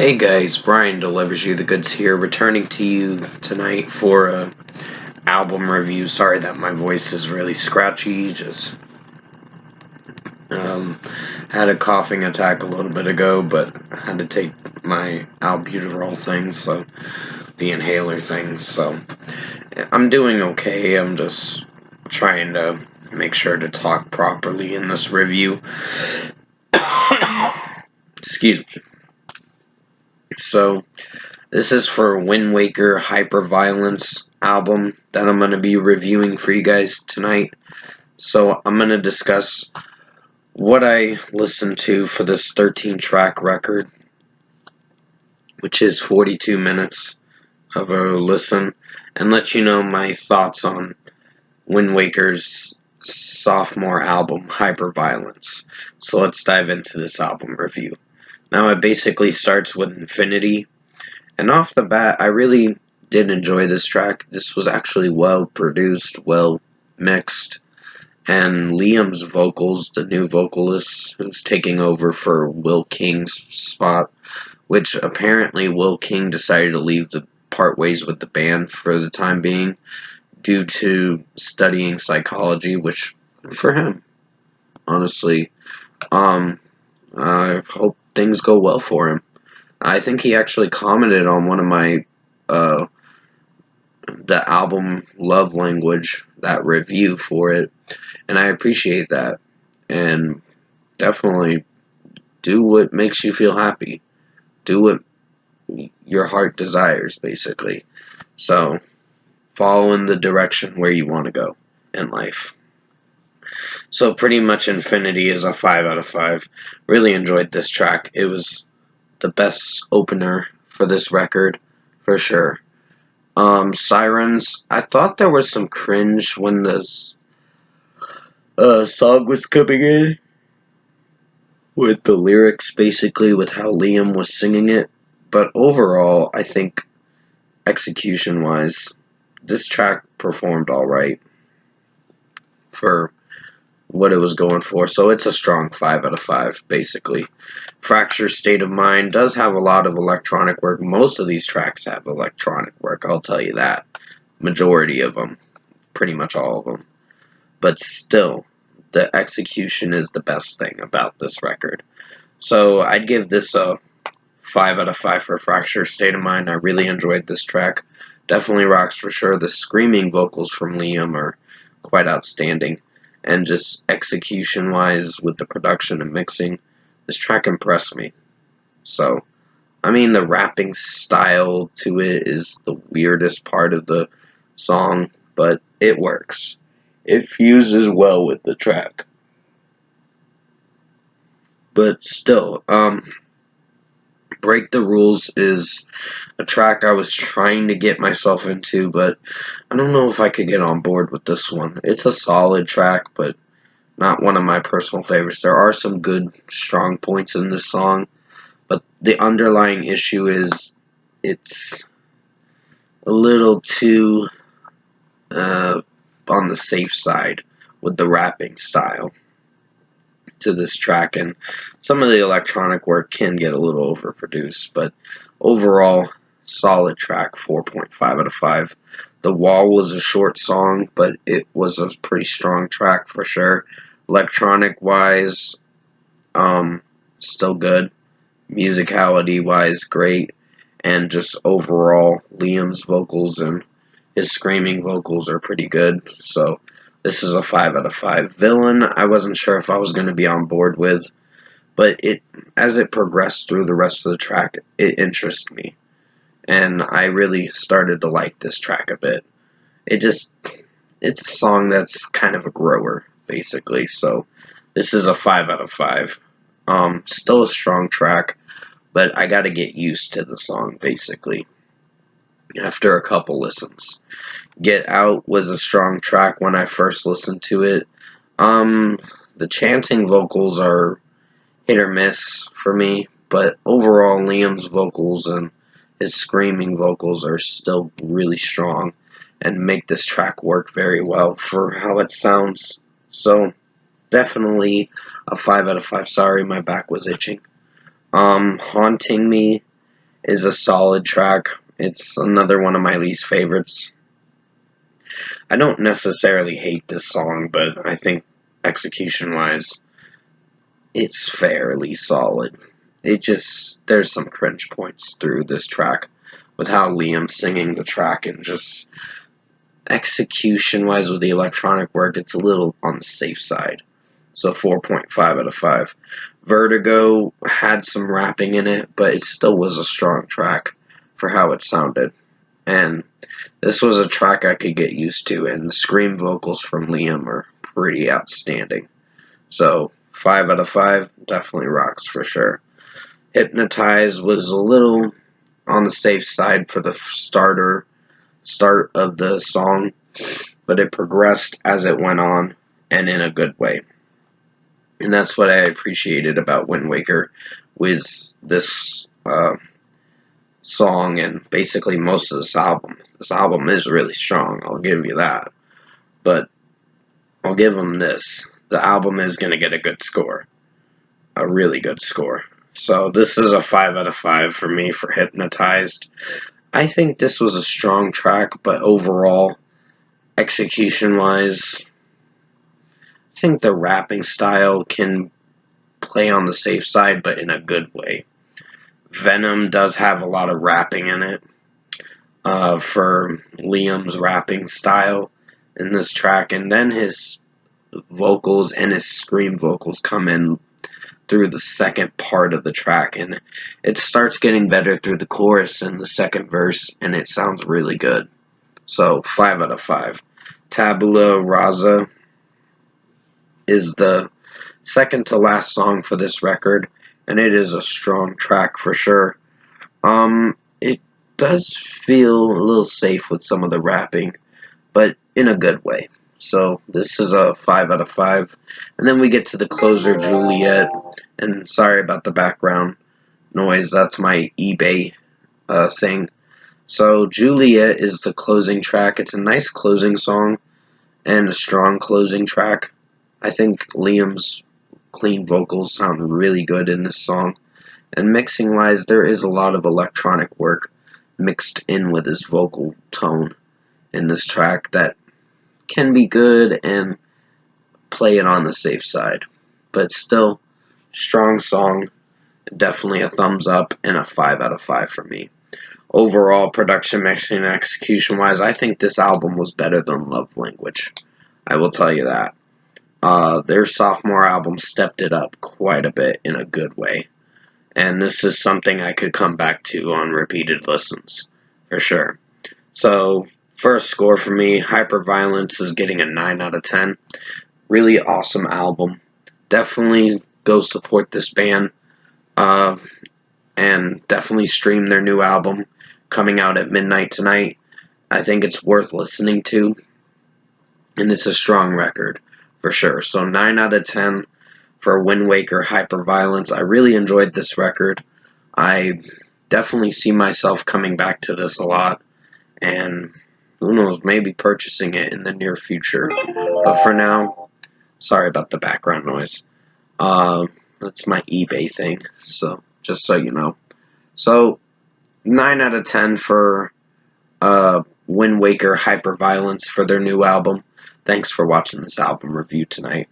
Hey guys, Brian delivers you the goods here, returning to you tonight for a album review. Sorry that my voice is really scratchy, just um, had a coughing attack a little bit ago, but had to take my albuterol thing, so the inhaler thing, so I'm doing okay. I'm just trying to make sure to talk properly in this review. Excuse me. So, this is for Windwaker Hyperviolence album that I'm going to be reviewing for you guys tonight. So I'm going to discuss what I listened to for this 13-track record, which is 42 minutes of a listen, and let you know my thoughts on Windwaker's sophomore album, Hyperviolence. So let's dive into this album review. Now it basically starts with Infinity. And off the bat, I really did enjoy this track. This was actually well produced, well mixed, and Liam's vocals, the new vocalist who's taking over for Will King's spot, which apparently Will King decided to leave the part ways with the band for the time being due to studying psychology, which for him, honestly, I hope things go well for him. I think he actually commented on one of my the album Love Language, that review for it, and I appreciate that. And definitely do what makes you feel happy. Do what your heart desires, basically. So, follow in the direction where you want to go in life. So, pretty much Infinity is a 5 out of 5. Really enjoyed this track. It was the best opener for this record, for sure. Sirens. I thought there was some cringe when this song was coming in with the lyrics, basically, with how Liam was singing it. But overall, I think execution wise, this track performed alright for what it was going for. So it's a strong 5 out of 5, basically. Fracture State of Mind does have a lot of electronic work. Most of these tracks have electronic work, I'll tell you that. Majority of them. Pretty much all of them. But still, the execution is the best thing about this record. So I'd give this a 5 out of 5 for Fracture State of Mind. I really enjoyed this track. Definitely rocks for sure. The screaming vocals from Liam are quite outstanding. And just execution wise with the production and mixing, this track impressed me. So, I mean, the rapping style to it is the weirdest part of the song, but it works. It fuses well with the track. But still, Break the Rules is a track I was trying to get myself into, but I don't know if I could get on board with this one. It's a solid track, but not one of my personal favorites. There are some good, strong points in this song, but the underlying issue is it's a little too on the safe side with the rapping style to this track, and some of the electronic work can get a little overproduced, but overall, solid track, 4.5 out of 5. The Wall was a short song, but it was a pretty strong track for sure. Electronic wise, still good. Musicality wise, great. And just overall, Liam's vocals and his screaming vocals are pretty good. So this is a 5 out of 5. Villain, I wasn't sure if I was going to be on board with, but as it progressed through the rest of the track, it interested me. And I really started to like this track a bit. It's a song that's kind of a grower, basically. So this is a 5 out of 5. Still a strong track, but I got to get used to the song, basically, after a couple listens. Get Out was a strong track when I first listened to it. The chanting vocals are hit or miss for me, but overall Liam's vocals and his screaming vocals are still really strong and make this track work very well for how it sounds. So definitely a 5 out of 5. Sorry, my back was itching. Haunting Me is a solid track. It's another one of my least favorites. I don't necessarily hate this song, but I think execution-wise, it's fairly solid. There's some cringe points through this track with how Liam's singing the track, and just execution-wise with the electronic work, it's a little on the safe side. So 4.5 out of 5. Vertigo had some rapping in it, but it still was a strong track for how it sounded. And this was a track I could get used to, and the scream vocals from Liam are pretty outstanding. So 5 out of 5 definitely rocks for sure. Hypnotize was a little on the safe side for the start of the song, but it progressed as it went on, and in a good way. And that's what I appreciated about Windwaker with this song and basically most of this album. This album is really strong, I'll give you that. But I'll give them this. The album is going to get a good score. A really good score. So this is a 5 out of 5 for me for Hypnotized. I think this was a strong track, but overall, execution-wise, I think the rapping style can play on the safe side, but in a good way. Venom does have a lot of rapping in it for Liam's rapping style in this track, and then his vocals and his scream vocals come in through the second part of the track, and it starts getting better through the chorus and the second verse, and it sounds really good. So 5 out of 5. Tabula Rasa is the second to last song for this record, and it is a strong track for sure. It does feel a little safe with some of the rapping, but in a good way. So this is a 5 out of 5. And then we get to the closer, Juliet. And sorry about the background noise, that's my eBay thing. So Juliet is the closing track. It's a nice closing song and a strong closing track. I think Liam's clean vocals sound really good in this song. And mixing-wise, there is a lot of electronic work mixed in with his vocal tone in this track that can be good and play it on the safe side. But still, strong song, definitely a thumbs up, and a 5 out of 5 for me. Overall, production, mixing, and execution-wise, I think this album was better than Love Language. I will tell you that. Their sophomore album stepped it up quite a bit in a good way. And this is something I could come back to on repeated listens, for sure. So, first score for me, Hyperviolence is getting a 9 out of 10. Really awesome album. Definitely go support this band. And definitely stream their new album coming out at midnight tonight. I think it's worth listening to. And it's a strong record, for sure. So 9 out of 10 for Windwaker Hyperviolence. I really enjoyed this record. I definitely see myself coming back to this a lot. And who knows, maybe purchasing it in the near future. But for now, sorry about the background noise. That's my eBay thing, so just so you know. So, 9 out of 10 for Windwaker Hyperviolence for their new album. Thanks for watching this album review tonight.